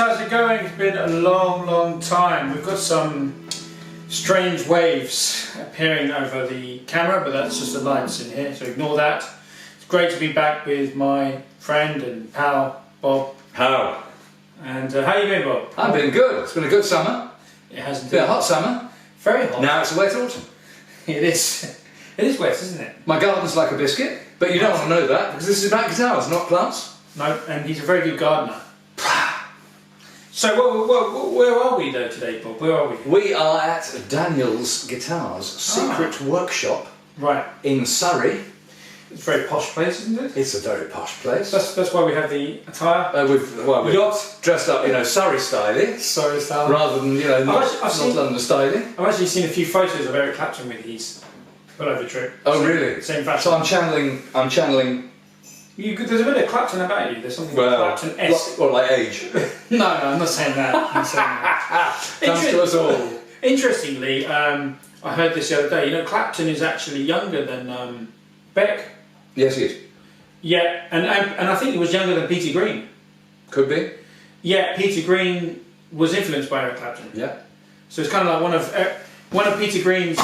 how's it going? It's been a long time. We've got some strange waves appearing over the camera, but that's just the lights in here, so ignore that. It's great to be back with my friend and pal, Bob. How? And how are you doing, Bob? I've been good. It's been a good summer. It hasn't It's been a hot summer. Very hot. Now it's a wet autumn. It is. It is wet, isn't it? My garden's like a biscuit, but you don't want to know that because this is about guitars, not plants. No, and he's a very good gardener. So where are we though today, Bob? Where are we? We are at Daniel's Guitars secret workshop, right, in Surrey. It's a very posh place, isn't it? It's a very posh place. That's why we have the attire. We're Yacht dressed up, Surrey styling, Sorry, style. rather than not London styling. I've actually seen a few photos of Eric Clapton with his pullover trip. Oh, really? Same fashion. So I'm channeling. There's a bit of Clapton about you. There's something Clapton-esque. Like age. No, I'm not saying that. I'm saying that. Comes to us all. Interestingly, I heard this the other day. Clapton is actually younger than Beck. Yes, he is. Yeah, and I think he was younger than Peter Green. Could be. Yeah, Peter Green was influenced by Eric Clapton. Yeah. So it's kind of like one of Peter Green's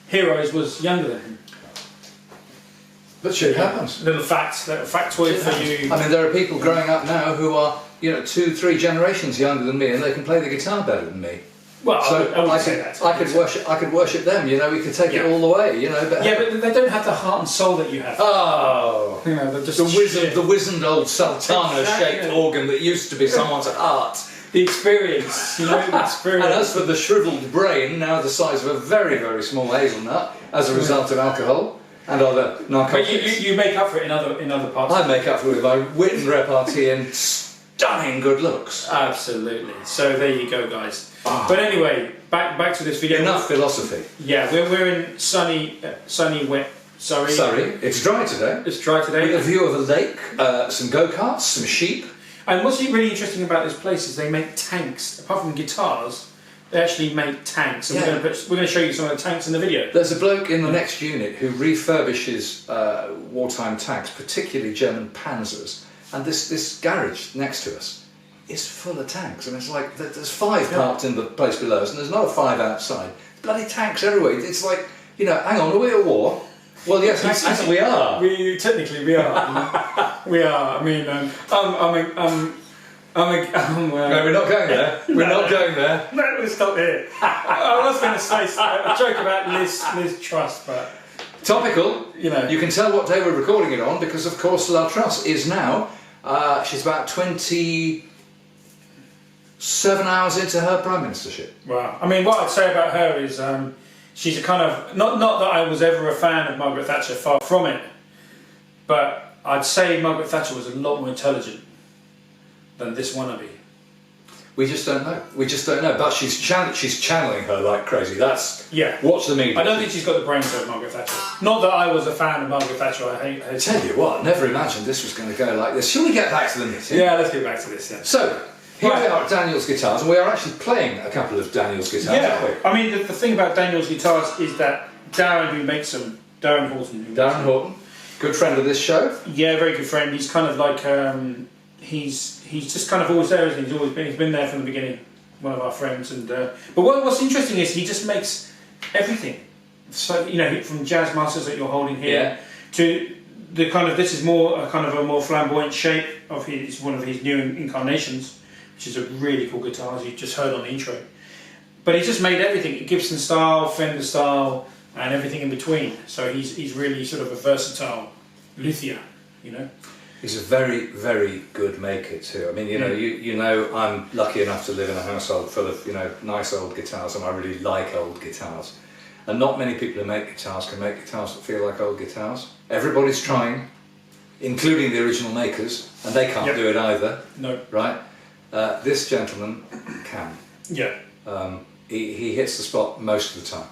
heroes was younger than him. But shit happens. Little factoid for you. I mean, there are people growing up now who are, 2-3 generations younger than me, and they can play the guitar better than me. Well, so I would say that. I could worship them. We could take it all the way. But they don't have the heart and soul that you have. Oh, they're just the wizened old sultana-shaped organ that used to be someone's heart. The experience, the experience. And as for the shriveled brain, now the size of a very, very small hazelnut, as a result of alcohol and other narcotics. But you make up for it in other parts. I make up for it with my wit and repartee and stunning good looks. Absolutely. So there you go, guys. Oh. But anyway, back to this video. Enough philosophy. Yeah, we're in sunny, wet Surrey. Surrey. It's dry today. It's dry today. With a view of a lake, some go-karts, some sheep. And what's really interesting about this place is they make tanks. Apart from guitars, they actually make tanks. And we're going to show you some of the tanks in the video. There's a bloke in the next unit who refurbishes wartime tanks, particularly German Panzers. And this garage next to us is full of tanks. And it's like, there's 5 parked in the place below us, and there's another 5 outside. Bloody tanks everywhere. It's like, hang on, are we at war? Well, yes, we are. Technically, we are. We are. I mean, no, we're not going there. We're not going there. No, we'll stop here. I was going to say a joke about Lizz Trust, but topical. You can tell what day we're recording it on because, of course, Lizz Trust is now. She's about 27 hours into her prime ministership. Wow. I mean, what I'd say about her is she's a kind of not that I was ever a fan of Margaret Thatcher, far from it, but I'd say Margaret Thatcher was a lot more intelligent than this wannabe. We just don't know. But she's channeling her like crazy. Watch the media. I don't think she's got the brains of Margaret Thatcher. Not that I was a fan of Margaret Thatcher. I hate tell you what, never imagined this was going to go like this. Shall we get back to the knitting? Yeah, let's get back to this. Yeah. So here we are at Daniel's Guitars, and we are actually playing a couple of Daniel's guitars, aren't we? I mean, the thing about Daniel's guitars is that Darren, who makes them, Darren Horton, good friend of this show. Yeah, very good friend. He's kind of like he's just kind of always there, isn't he? He's been there from the beginning. One of our friends, and but what's interesting is he just makes everything. So from jazz masters that you're holding here to the kind of this is more a more flamboyant shape of one of his new incarnations, which is a really cool guitar, as you just heard on the intro. But he's just made everything, Gibson style, Fender style, and everything in between. So he's really sort of a versatile luthier, He's a very, very good maker too. I mean, I'm lucky enough to live in a household full of, nice old guitars, and I really like old guitars. And not many people who make guitars can make guitars that feel like old guitars. Everybody's trying, including the original makers, and they can't do it either. No. Right? This gentleman can. Yeah. He hits the spot most of the time.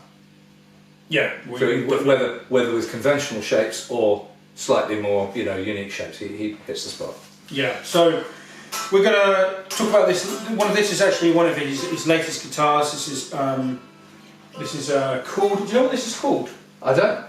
Yeah. Whether with conventional shapes or slightly more, unique shapes, he hits the spot. Yeah. So we're going to talk about this. This is actually one of his latest guitars. This is called. Do you know what this is called? I don't.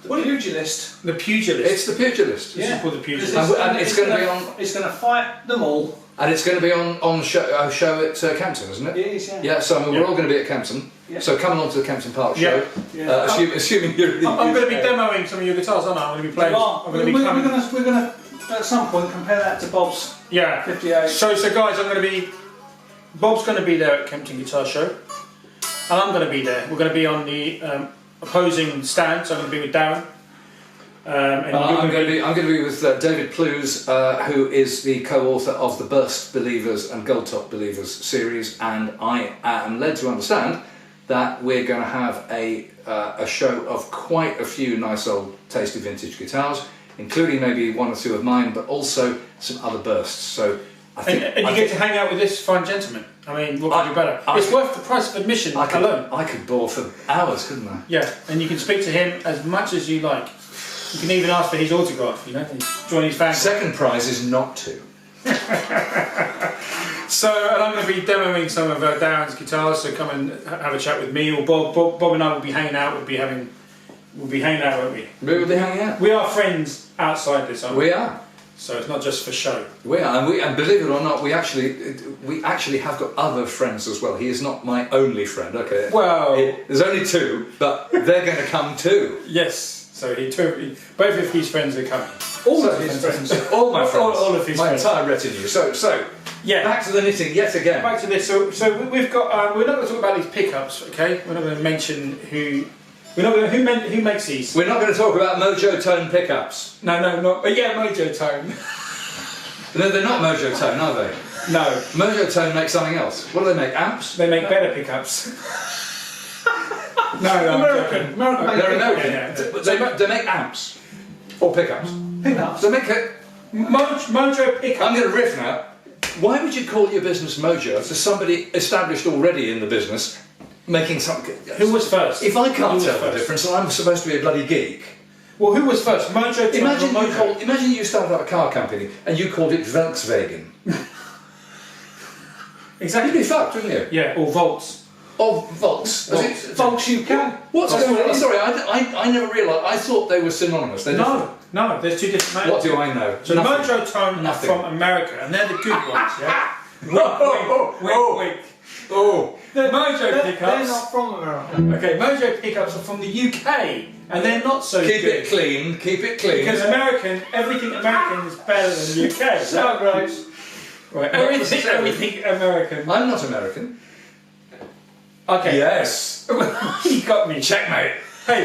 The Pugilist. The Pugilist. It's the Pugilist. This is called the Pugilist. And it's going to be on. It's going to fight them all And it's going to be on show at Campton, isn't it? It is, yeah. Yeah, so I mean, we're all going to be at Campton. Yeah. So come along to the Campton Park Yeah. show. Yeah. Assuming you're in the I'm going to be UK. demoing some of your guitars, aren't I? I'm going to be playing. Well, I'm we're going to be coming. going to at some point compare that to Bob's Yeah. 58. So guys, Bob's going to be there at Kempton Guitar Show, and I'm going to be there. We're going to be on the opposing stand, so I'm going to be with Darren. And I'm going to be with David Plews, who is the co-author of the Burst Believers and Goldtop Believers series, and I am led to understand that we're going to have a show of quite a few nice old tasty vintage guitars, including maybe one or two of mine, but also some other bursts. So I think, and you get to hang out with this fine gentleman. I mean, what could be better? It's worth the price of admission alone. I could bore for hours, couldn't I? Yeah, and you can speak to him as much as you like. You can even ask for his autograph, you know, and join his fan. Second prize is not to. So, and I'm going to be demoing some of Darren's guitars, so come and have a chat with me or Bob. Bob and I will be hanging out, we'll be hanging out, won't we? We will be hanging out. We are friends outside this, aren't we? We are. So it's not just for show. We are, and believe it or not, we actually have got other friends as well. He is not my only friend. Okay. Well, there's only two, but they're going to come too. Yes. So both of his friends are coming. All of his friends. All my friends. All of his my friends. entire retinue. So yeah. Back to the knitting yet again. Back to this. So we've got. We're not going to talk about these pickups, okay? We're not going to mention who. We're not going to, who makes these. We're not going to talk about Mojotone pickups. No, not. But yeah, Mojotone. No, they're not Mojotone, are they? No. Mojotone makes something else. What do they make? Amps? They make better pickups. No, American. They're American. Yeah. They make amps or pickups. Pickups. They make it. Mojo Pickups. I'm going to riff now. Why would you call your business Mojo to somebody established already in the business making something? Who was first? If I can't Who tell was the first? difference, and I'm supposed to be a bloody geek. Well, who was first? Mojo. Imagine you started up a car company and you called it Volkswagen. Exactly. You'd be fucked, wouldn't you? Yeah, or Volts. Or Volks. Volks UK. What's going on? Sorry, I never realised. I thought they were synonymous. They're different. No, there's two different. What do I know? So Nothing. Mojotone are Nothing. from America, and they're the good ones. Yeah. Wink. Oh. The Mojo Pickups. They're not from America. Okay, Mojo Pickups are from the UK, and they're not so Keep good. it clean. Keep it clean. Because everything American is better than the UK. So gross. Right, everything American. I'm not American. Okay. Yes. You got me. Checkmate. Hey,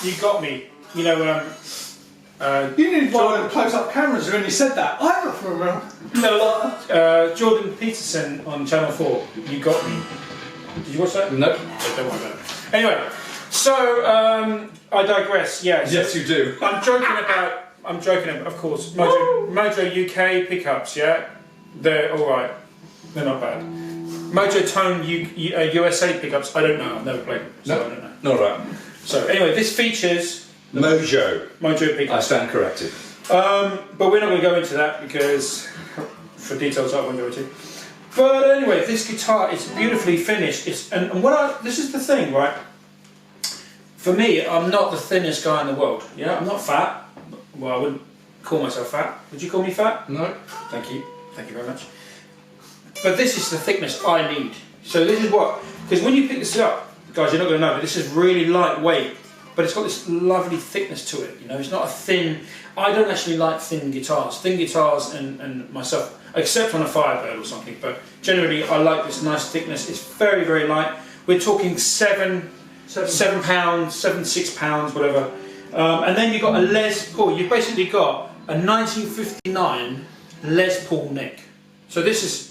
you got me. You know, You need one of the close-up cameras when you said that. I'm not from America. Jordan Peterson on Channel 4. You got me. Did you watch that? No. Don't worry about it. Anyway, so I digress. Yeah. So Yes, you do. I'm joking about, of course. Mojo UK pickups. Yeah, they're all right. They're not bad. Mojotone USA pickups. I don't know. I've never played them, so I don't know. Not right. So anyway, this features Mojo. Mojo I pickups. stand corrected. But we're not going to go into that because for details I won't go into. But anyway, this guitar is beautifully finished. This is the thing, right? For me, I'm not the thinnest guy in the world. Yeah, I'm not fat. Well, I wouldn't call myself fat. Would you call me fat? No. Thank you. Thank you very much. But this is the thickness I need. So this is what, because when you pick this up, guys, you're not going to know, but this is really lightweight, but it's got this lovely thickness to it. You know, it's not a thin. I don't actually like thin guitars. Thin guitars and myself, except on a Firebird or something. But generally, I like this nice thickness. It's very, very light. We're talking 7 pounds, 6 pounds, whatever. And then you've got a Les Paul. You've basically got a 1959 Les Paul neck. So this is.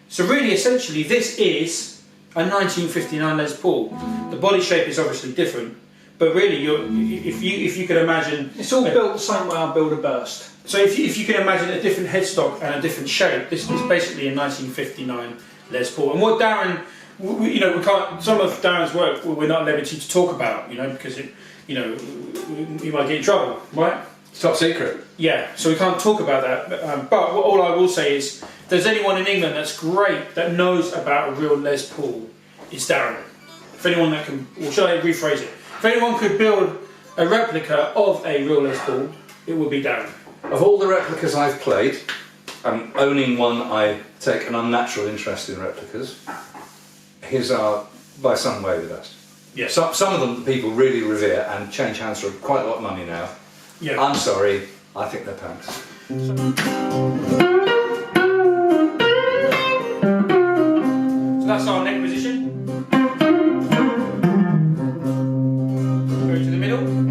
So really, essentially, this is a 1959 Les Paul. The body shape is obviously different, but really, if you could imagine, It's all built the same way I build a burst. So if you can imagine a different headstock and a different shape, this is basically a 1959 Les Paul. And what Darren, we can't. Some of Darren's work we're not at liberty to talk about, because you might get in trouble, right? It's top secret. Yeah, so we can't talk about that. But all I will say is, if there's anyone in England that's great, that knows about a real Les Paul, it's Darren. If anyone that can, or should I rephrase it? If anyone could build a replica of a real Les Paul, it would be Darren. Of all the replicas I've played, owning one, I take an unnatural interest in replicas. His are by some way the best. Yeah. Some of them people really revere and change hands for quite a lot of money now. Yeah. I'm sorry, I think they're pants. So that's our neck position. Go to the middle.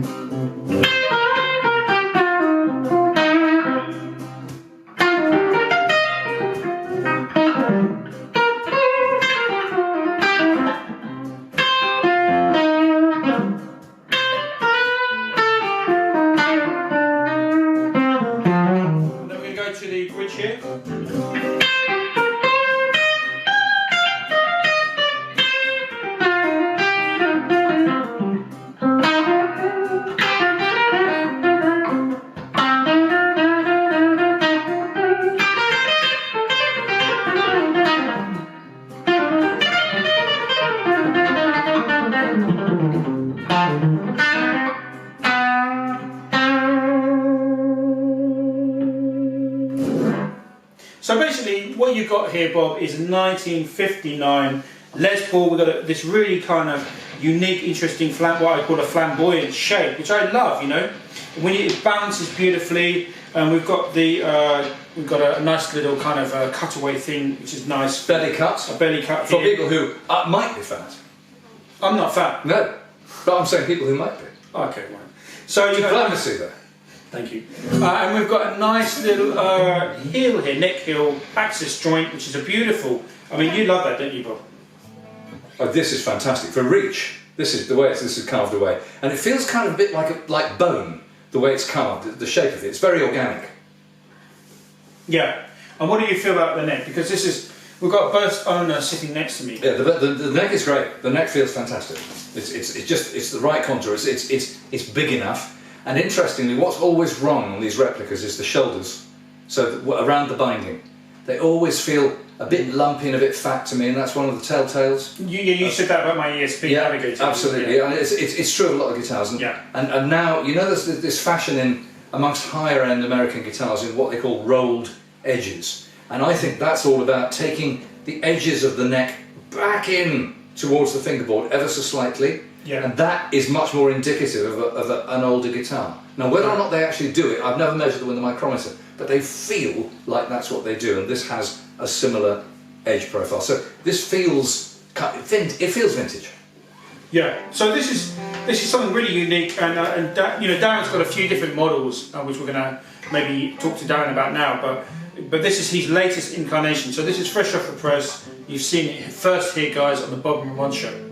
To the bridge here. So basically what you've got here, Bob, is a 1959 Les Paul. We've got this really kind of unique, interesting, what I call a flamboyant shape, which I love, you know. When it balances beautifully, and we've got a nice little kind of cutaway thing, which is nice. Belly cut. A belly cut For here. people who might be fat. I'm not fat. No, but I'm saying people who might be. Okay, right. So you got Diplomacy there. Thank you. And we've got a nice little heel here, neck heel, axis joint, which is a beautiful. I mean, you love that, don't you, Bob? Oh, this is fantastic for reach. This is the way this is carved away, and it feels kind of a bit like bone. The way it's carved, the shape of it, it's very organic. Yeah. And what do you feel about the neck? Because we've got a burst owner sitting next to me. Yeah, the neck is great. The neck feels fantastic. It's the right contour. It's big enough. And interestingly, what's always wrong on these replicas is the shoulders. So around the binding, they always feel a bit lumpy and a bit fat to me, and that's one of the telltales. You said that about my ESP Navigator. Absolutely. Yeah. And it's true of a lot of guitars. And, yeah. and now, you know, there's this fashion in amongst higher end American guitars in what they call rolled edges. And I think that's all about taking the edges of the neck back in towards the fingerboard ever so slightly. Yeah. And that is much more indicative of an older guitar. Now, whether or not they actually do it, I've never measured them with the micrometer, but they feel like that's what they do, and this has a similar edge profile. So this feels vintage. Yeah. So this is something really unique, and you know, Darren's got a few different models, which we're going to maybe talk to Darren about now, but this is his latest incarnation. So this is fresh off the press. You've seen it first here, guys, on the Bob and Ramon show.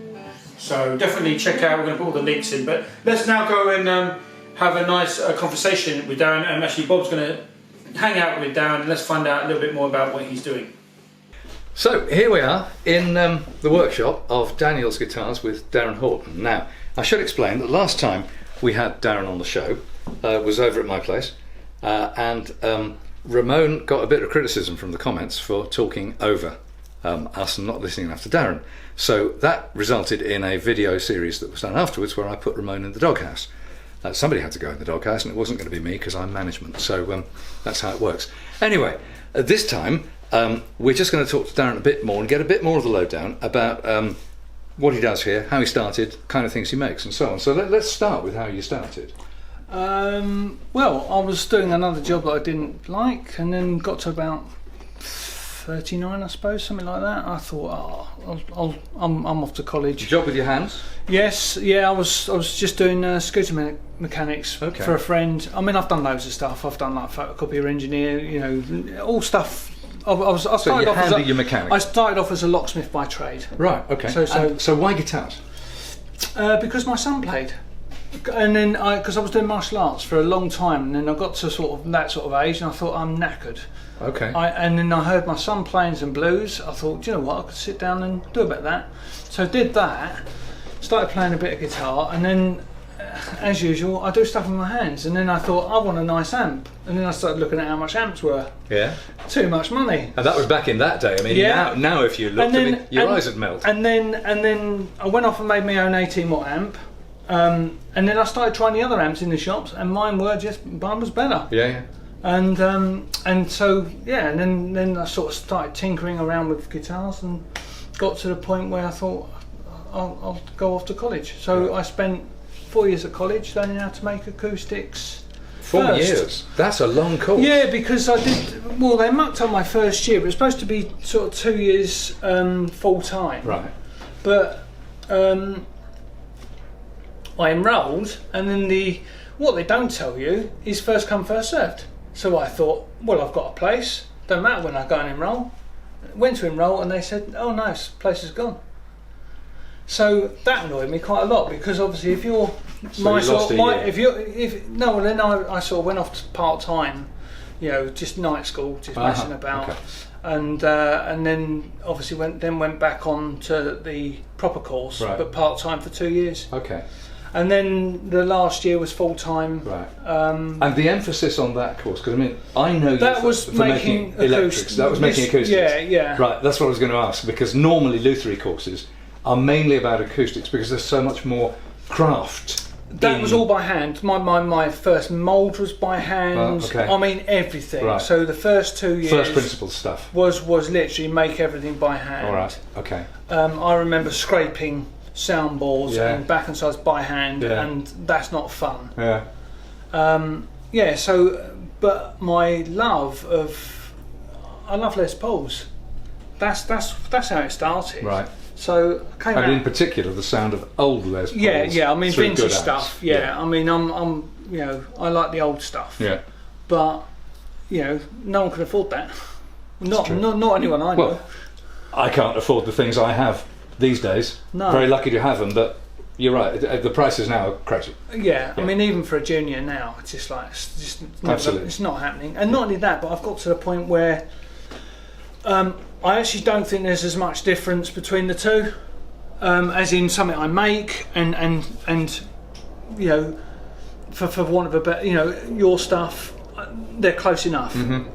So definitely check out, we're going to put all the links in. But let's now go and have a nice conversation with Darren. And actually Bob's going to hang out with Darren and let's find out a little bit more about what he's doing. So here we are in the workshop of Daniel's Guitars with Darren Horton. Now, I should explain that last time we had Darren on the show was over at my place. And Ramon got a bit of criticism from the comments for talking over us and not listening enough to Darren. So that resulted in a video series that was done afterwards where I put Ramon in the doghouse. Somebody had to go in the doghouse, and it wasn't going to be me because I'm management. So that's how it works. Anyway, this time we're just going to talk to Darren a bit more and get a bit more of the lowdown about what he does here, how he started, kind of things he makes, and so on. So let's start with how you started. Well, I was doing another job that I didn't like, and then got to about 39, I suppose, something like that. I thought, I'm off to college. Job with your hands? Yes, yeah. I was just doing scooter mechanics for a friend. I mean, I've done loads of stuff. I've done like photocopier engineer, you know, all stuff. I started off as your mechanic. I started off as a locksmith by trade. Right. Okay. So why guitars? Because my son played. And then, because I was doing martial arts for a long time, and then I got to sort of that sort of age, and I thought, I'm knackered. Okay. And then I heard my son playing some blues. I thought, do you know what, I could sit down and do a bit of that. So I did that, started playing a bit of guitar, and then, as usual, I do stuff with my hands. And then I thought, I want a nice amp. And then I started looking at how much amps were. Yeah. Too much money. And that was back in that day. I mean, yeah. now if you looked at me, your eyes would melt. And then I went off and made my own 18 watt amp. And then I started trying the other amps in the shops, and mine was better. Yeah. And so yeah, and then I sort of started tinkering around with guitars and got to the point where I thought I'll go off to college. So I spent 4 years at college learning how to make acoustics. 4 years? That's a long course. Yeah, because I did. Well, they mucked up my first year. It was supposed to be sort of 2 years full time. Right. But I enrolled, and then what they don't tell you is first come, first served. So I thought, well, I've got a place. Don't matter when I go and enrol. Went to enrol, and they said, oh no, this place is gone. So that annoyed me quite a lot, because obviously if you're So you lost a year. then I sort of went off to part time, just night school, just messing about. Okay. And then obviously went back on to the proper course, Right. but part time for 2 years. Okay. And then the last year was full time. Right. And the emphasis on that course, because I mean, I know That you was for making electrics. That was making acoustics. Yeah. Right. That's what I was going to ask, because normally luthiery courses are mainly about acoustics because there's so much more craft. That was all by hand. My first mould was by hand. Okay. I mean everything. Right. So the first 2 years First principles stuff. was literally make everything by hand. All right. Okay. I remember scraping soundboards Yeah. and back and sides by hand, Yeah. and that's not fun. Yeah. But my love I love Les Pauls. That's how it started. Right. So I came And in out. particular, the sound of old Les Pauls. Yeah. I mean through vintage good amps. stuff. Yeah. I mean I'm I like the old stuff. Yeah. But no one can afford that. Not true. not anyone I know. Well, I can't afford the things I have these days. No. Very lucky to have them, but you're right. The prices now are crazy. Yeah, Yeah. I mean, even for a junior now, it's just like Absolutely. it's not happening. And not only that, but I've got to the point where I actually don't think there's as much difference between the two, as in something I make and for want of a better, your stuff, they're close enough. Mm-hmm.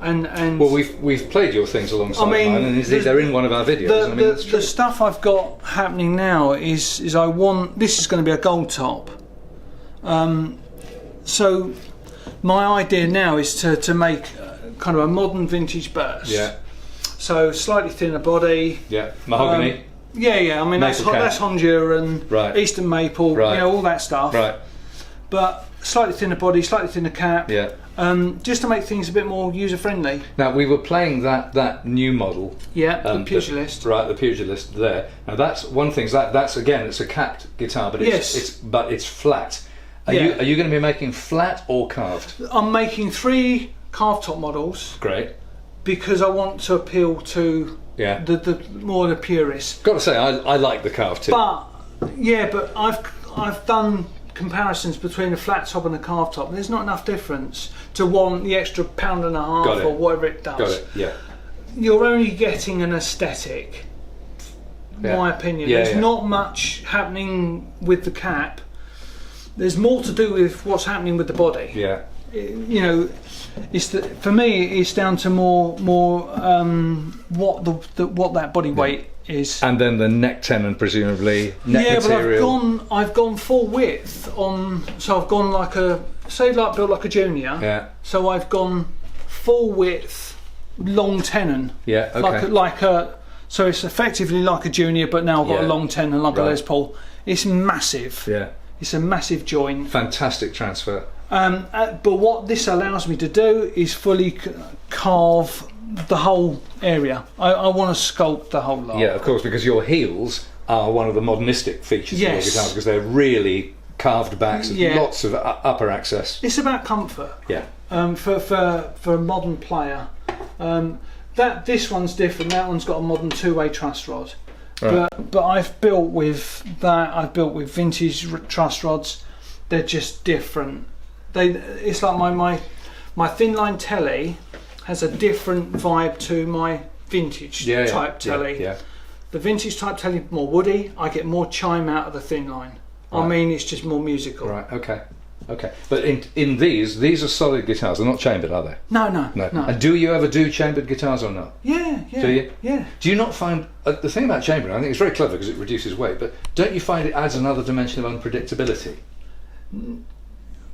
And Well, we've played your things alongside I mean, mine, and they're in one of our videos. I mean, that's true. the stuff I've got happening now is this is going to be a gold top. So my idea now is to make kind of a modern vintage burst. Yeah. So slightly thinner body. Yeah. Mahogany. Yeah. I mean that's Maple cap. that's Honduran, Right. Eastern maple, Right. all that stuff. Right. But slightly thinner body, slightly thinner cap. Yeah. Just to make things a bit more user friendly. Now we were playing that new model. Yeah, the Pugilist. Right, the Pugilist there. Now that's one thing. That's again, it's a capped guitar, but it's flat. Are Yeah. you going to be making flat or carved? I'm making 3 carved top models Great. because I want to appeal to Yeah. the more the purists. Got to say, I like the carved too. But I've done comparisons between a flat top and a carved top. There's not enough difference to want the extra £1.50 Got it. or whatever it does. Got it. Yeah. You're only getting an aesthetic. Yeah. My opinion. Yeah, There's yeah. not much happening with the cap. There's more to do with what's happening with the body. Yeah. For me, it's down to more what that body weight is. And then the neck tenon, presumably neck material. But I've gone full width on. So I've gone built like a junior. Yeah. So I've gone full width, long tenon. Yeah. Okay. So it's effectively like a junior, but now I've got Yeah. a long tenon like a Right. Les Paul. It's massive. Yeah. It's a massive joint. Fantastic transfer. But what this allows me to do is fully carve the whole area. I want to sculpt the whole lot. Yeah, of course, because your heels are one of the modernistic features of your Yes. guitar, because they're really carved backs, Yeah. lots of upper access. It's about comfort. Yeah. For a modern player. This one's different. That one's got a modern 2-way truss rod. Right. But I've built with that. I've built with vintage truss rods. They're just different. It's like my thin line telly has a different vibe to my vintage type telly. Yeah. The vintage type telly more woody. I get more chime out of the thin line. I Right. mean, it's just more musical. Right. Okay. But in these are solid guitars. They're not chambered, are they? No. And do you ever do chambered guitars or not? Yeah. Do you? Yeah. Do you not find the thing about chambering? I think it's very clever because it reduces weight. But don't you find it adds another dimension of unpredictability?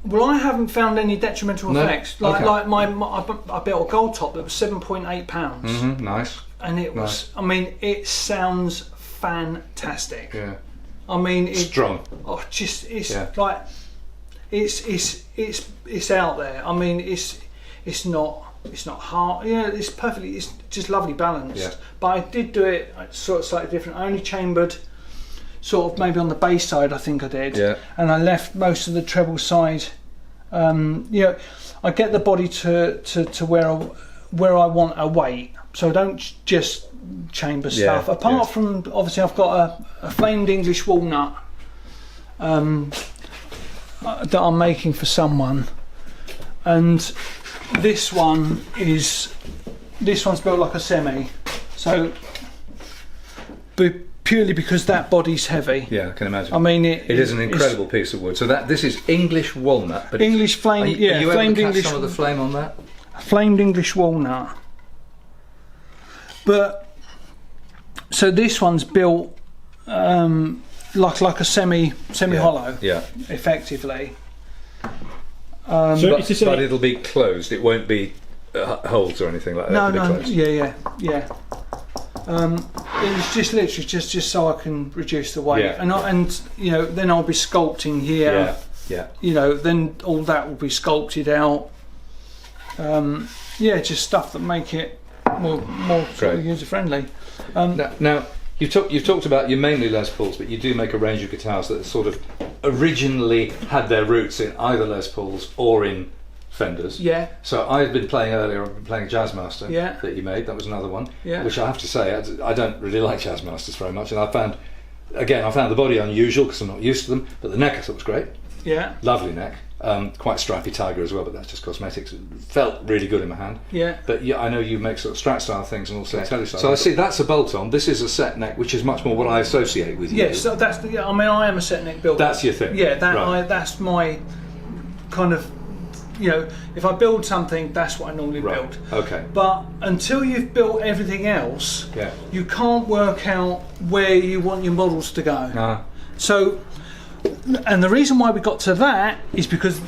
Well, I haven't found any detrimental No? effects. Like, Okay. I built a gold top that was £7.8, Nice. and it was. I mean, it sounds fantastic. Yeah. I mean, it, Strong. oh, just it's Yeah. like it's out there. I mean, it's not hard. You know, it's perfectly. It's just lovely balanced. Yeah. But I did do it sort of slightly different. I only chambered sort of maybe on the bass side. I think I did. Yeah. And I left most of the treble side. You know, I get the body to where I want a weight. So I don't just chamber stuff. Apart from obviously I've got a flamed English walnut that I'm making for someone, and this one's built like a semi, so purely because that body's heavy. Yeah, I can imagine. I mean, it is an incredible piece of wood. So this is English walnut, but English flame. Are you flamed able to catch English. some of the flame on that? Flamed English walnut. But so this one's built like a semi hollow, effectively. But it'll be closed. It won't be holes or anything like that. No, It'll be closed. yeah. It's just literally just so I can reduce the weight, Yeah. and you know, then I'll be sculpting here. Yeah. You know, then all that will be sculpted out. Just stuff that make it more sort of user friendly. Now you've talked about you mainly Les Pauls, but you do make a range of guitars that sort of originally had their roots in either Les Pauls or in Fenders. Yeah. So I've been playing earlier. I've been playing Jazzmaster that you made. That was another one. Yeah. Which I have to say I don't really like Jazzmasters very much, and I found the body unusual because I'm not used to them, but the neck I thought was great. Yeah. Lovely neck. Quite stripy tiger as well, but that's just cosmetics. It felt really good in my hand. Yeah. But I know you make sort of Strat style things and also Tele style. So I see that's a bolt on. This is a set neck, which is much more what I associate with you. Yes, so that's the. I mean, I am a set neck builder. That's your thing. Yeah, Right. that's my kind of. You know, if I build something, that's what I normally build. Okay. But until you've built everything else, you can't work out where you want your models to go. So, and the reason why we got to that is because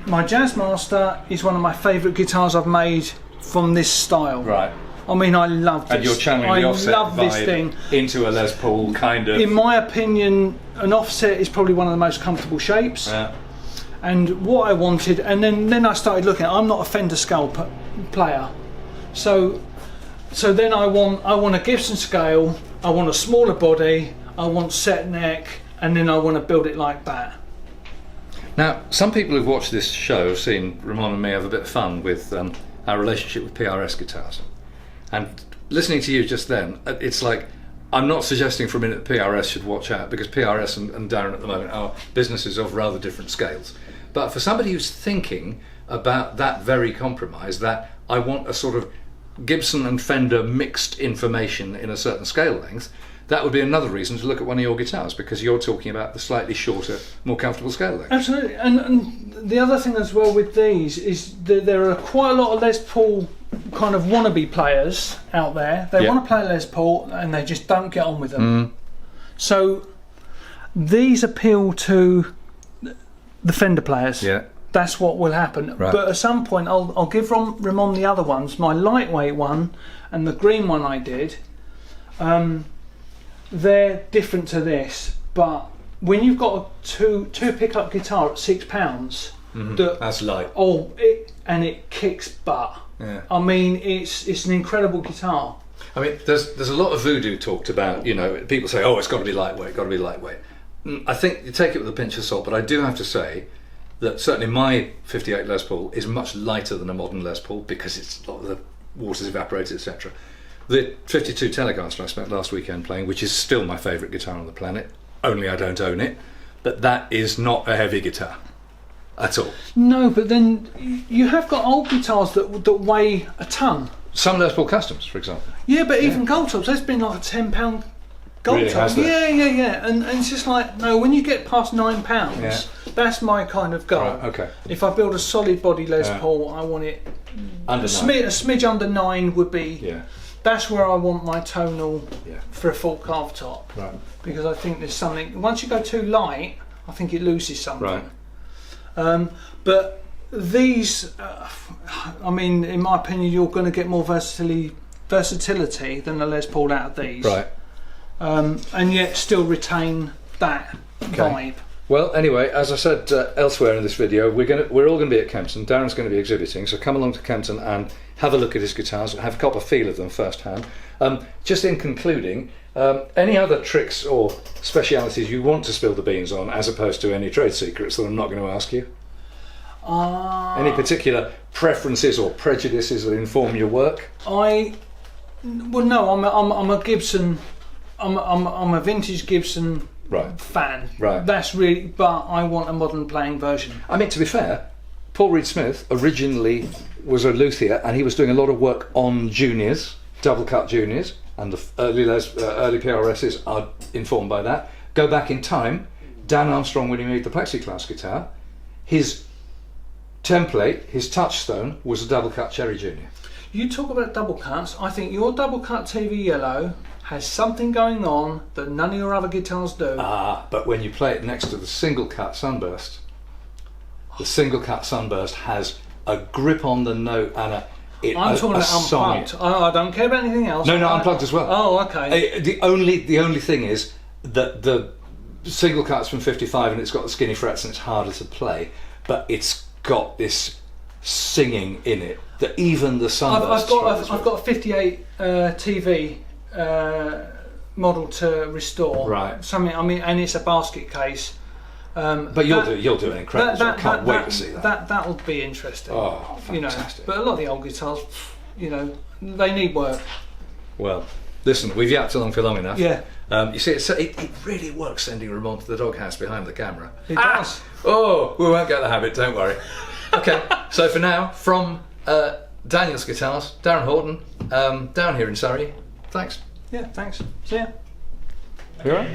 my Jazzmaster is one of my favourite guitars I've made from this style. Right. I mean, I love this. And you're channeling the offset love this vibe thing into a Les Paul kind of. In my opinion, an offset is probably one of the most comfortable shapes. Yeah. And what I wanted, and then I started looking. I'm not a Fender scale player, so then I want a Gibson scale. I want a smaller body. I want set neck, and then I want to build it like that. Now, some people who've watched this show have seen Ramon and me have a bit of fun with our relationship with PRS guitars, and listening to you just then, it's like I'm not suggesting for a minute that PRS should watch out, because PRS and Darren at the moment are businesses of rather different scales. But for somebody who's thinking about that very compromise, that I want a sort of Gibson and Fender mixed information in a certain scale length, that would be another reason to look at one of your guitars, because you're talking about the slightly shorter, more comfortable scale length. Absolutely, and the other thing as well with these is that there are quite a lot of Les Paul kind of wannabe players out there. They want to play Les Paul and they just don't get on with them. So these appeal to the Fender players. Yeah. That's what will happen. Right. But at some point I'll give Ramon the other ones, my lightweight one and the green one I did. They're different to this, but when you've got a two pickup guitar at £6, that's light. And it kicks butt. Yeah. I mean, it's an incredible guitar. I mean, there's a lot of voodoo talked about. You know, people say, "Oh, it's got to be lightweight, got to be lightweight." I think you take it with a pinch of salt, but I do have to say that certainly my 58 Les Paul is much lighter than a modern Les Paul because it's a lot of the water's evaporated, etc. The 52 Telecaster I spent last weekend playing, which is still my favourite guitar on the planet, only I don't own it, but that is not a heavy guitar at all. No, but then you have got old guitars that weigh a ton. Some Les Paul Customs, for example. Yeah, but even gold tops, there's been like a £10 gold really top. Yeah. And it's just like, no, when you get past £9, that's my kind of goal. Right, okay. If I build a solid body Les Paul, I want it under a smidge under 9 would be. Yeah. That's where I want my tonal for a full carve top. Right. Because I think there's something. Once you go too light, I think it loses something. Right. But these, I mean, in my opinion, you're going to get more versatility than the Les Paul out of these. Right. And yet still retain that vibe. Well, anyway, as I said elsewhere in this video, we're all going to be at Kempton. Darren's going to be exhibiting, so come along to Kempton and have a look at his guitars, have a cop a feel of them firsthand. Just in concluding, any other tricks or specialities you want to spill the beans on, as opposed to any trade secrets that I'm not going to ask you? Any particular preferences or prejudices that inform your work? I'm a Gibson. I'm a vintage Gibson fan. Right. That's really, but I want a modern playing version. I mean, to be fair, Paul Reed Smith originally was a luthier, and he was doing a lot of work on juniors, double cut juniors, and the early PRSs are informed by that. Go back in time, Dan Armstrong, when he made the plexiglass guitar, his template, his touchstone, was a double cut Cherry Junior. You talk about double cuts. I think your double cut TV Yellow has something going on that none of your other guitars do. But when you play it next to the single cut Sunburst, the single cut Sunburst has a grip on the note and I'm talking about unplugged. I don't care about anything else. No, unplugged as well. Oh, okay. The only thing is that the single cut's from 55 and it's got the skinny frets and it's harder to play, but it's got this singing in it that even the Sunburst I've got a 58 TV model to restore. Right. Something. I mean, and it's a basket case. But you'll do an incredible job. I can't wait to see that. That'll be interesting. Oh, fantastic. But a lot of the old guitars, they need work. Well, listen, we've yapped along for long enough. Yeah. You see, it really works sending Ramon to the doghouse behind the camera. It does. Oh, we won't get the habit, don't worry. Okay, so for now, from Daniel's Guitars, Darren Horton, down here in Surrey, thanks. Yeah, thanks. See ya. You all right?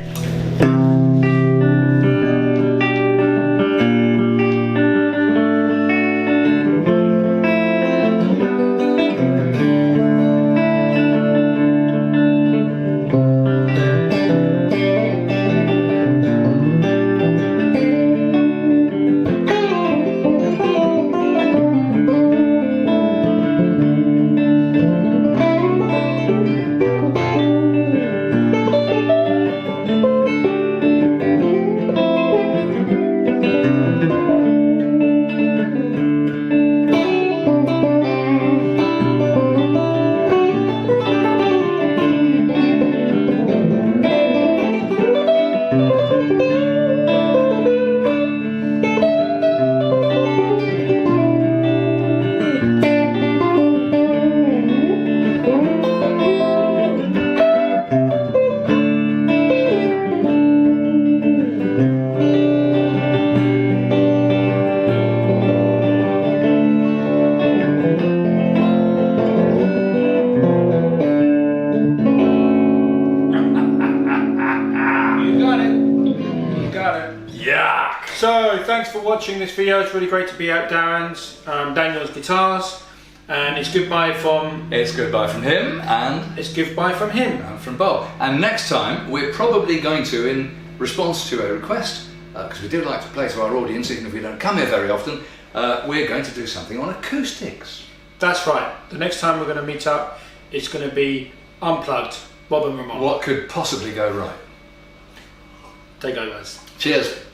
So thanks for watching this video. It's really great to be at Darren's, Daniel's Guitars, and it's goodbye from... It's goodbye from him, and... It's goodbye from him. And from Bob. And next time, we're probably going to, in response to a request, because we do like to play to our audience, even if we don't come here very often, we're going to do something on acoustics. That's right. The next time we're going to meet up, it's going to be unplugged. Bob and Ramon. What could possibly go right? Take over, guys. Cheers.